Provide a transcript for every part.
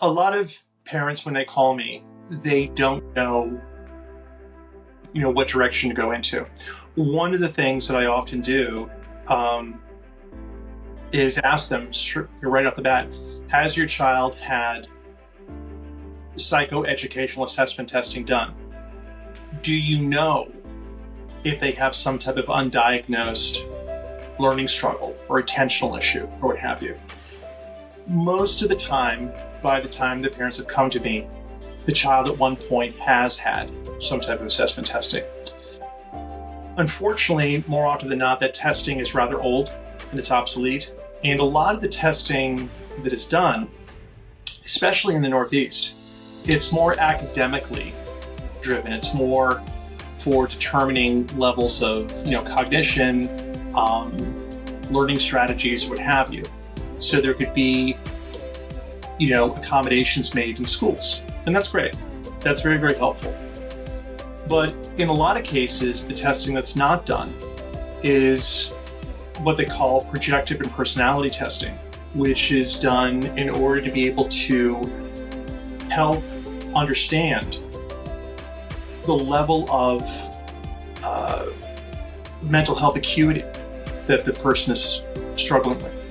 A lot of parents, when they call me, they don't know, what direction to go into. One of the things that I often do is ask them right off the bat, has your child had psychoeducational assessment testing done? Do you know if they have some type of undiagnosed learning struggle or attentional issue or what have you? Most of the time, by the time the parents have come to me, the child at one point has had some type of assessment testing. Unfortunately, more often than not, that testing is rather old and it's obsolete. And a lot of the testing that is done, especially in the Northeast, it's more academically driven. It's more for determining levels of, cognition, learning strategies, what have you. So there could be, accommodations made in schools. And that's great. That's very, very helpful. But in a lot of cases, the testing that's not done is what they call projective and personality testing, which is done in order to be able to help understand the level of mental health acuity that the person is struggling with.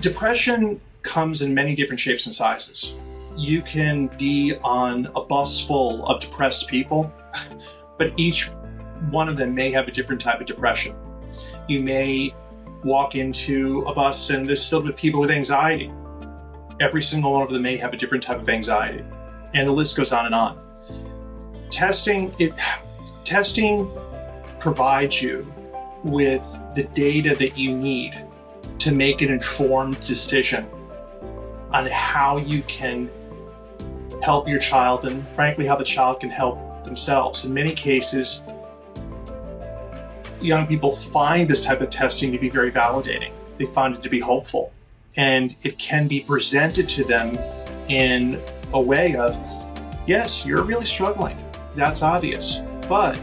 Depression comes in many different shapes and sizes. You can be on a bus full of depressed people, but each one of them may have a different type of depression. You may walk into a bus and it's filled with people with anxiety. Every single one of them may have a different type of anxiety, and the list goes on and on. Testing provides you with the data that you need to make an informed decision on how you can help your child and, frankly, how the child can help themselves. In many cases, young people find this type of testing to be very validating. They find it to be hopeful, and it can be presented to them in a way of, yes, you're really struggling. That's obvious, but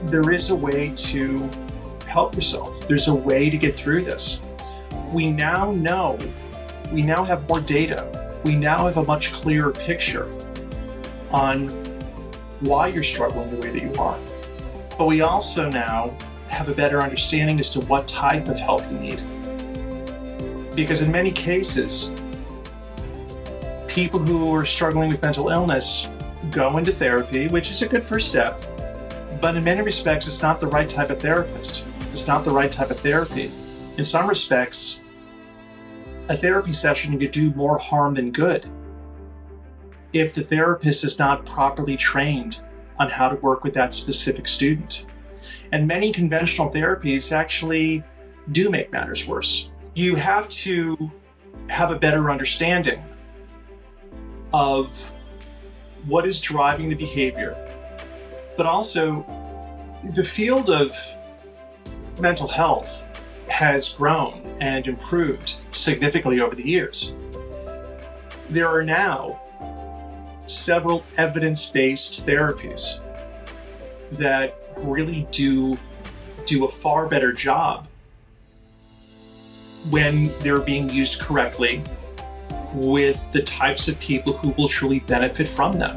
there is a way to help yourself. There's a way to get through this. We now have more data. We now have a much clearer picture on why you're struggling the way that you are. But we also now have a better understanding as to what type of help you need. Because in many cases, people who are struggling with mental illness go into therapy, which is a good first step, but in many respects, it's not the right type of therapist. It's not the right type of therapy. In some respects, a therapy session could do more harm than good if the therapist is not properly trained on how to work with that specific student. And many conventional therapies actually do make matters worse. You have to have a better understanding of what is driving the behavior, but also the field of mental health has grown and improved significantly over the years. There are now several evidence-based therapies that really do a far better job when they're being used correctly with the types of people who will truly benefit from them.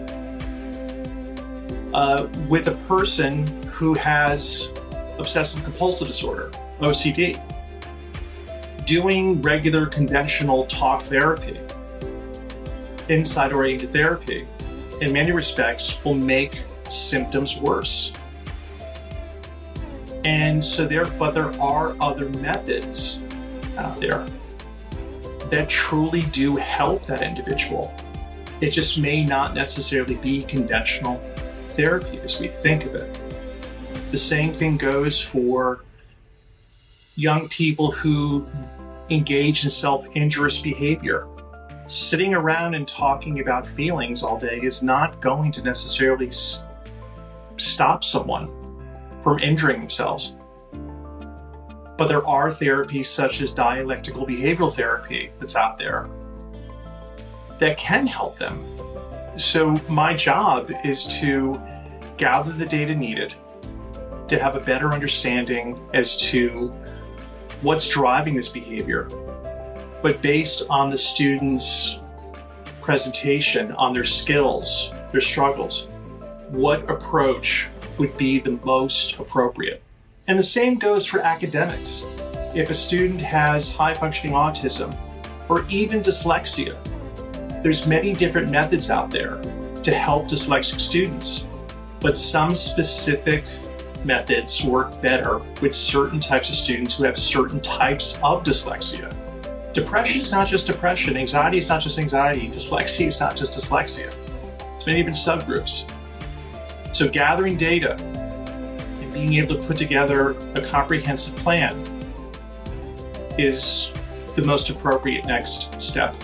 With a person who has obsessive compulsive disorder, OCD, doing regular conventional talk therapy, insight-oriented therapy, in many respects will make symptoms worse. And so there are other methods out there that truly do help that individual. It just may not necessarily be conventional therapy as we think of it. The same thing goes for young people who engage in self-injurious behavior. Sitting around and talking about feelings all day is not going to necessarily stop someone from injuring themselves. But there are therapies such as dialectical behavioral therapy that's out there that can help them. So my job is to gather the data needed to have a better understanding as to what's driving this behavior but based on the student's presentation, on their skills, their struggles, what approach would be the most appropriate. And the same goes for academics. If a student has high functioning autism or even dyslexia, there's many different methods out there to help dyslexic students, but some specific methods work better with certain types of students who have certain types of dyslexia. Depression is not just depression, anxiety is not just anxiety, dyslexia is not just dyslexia. There's many different subgroups. So gathering data and being able to put together a comprehensive plan is the most appropriate next step.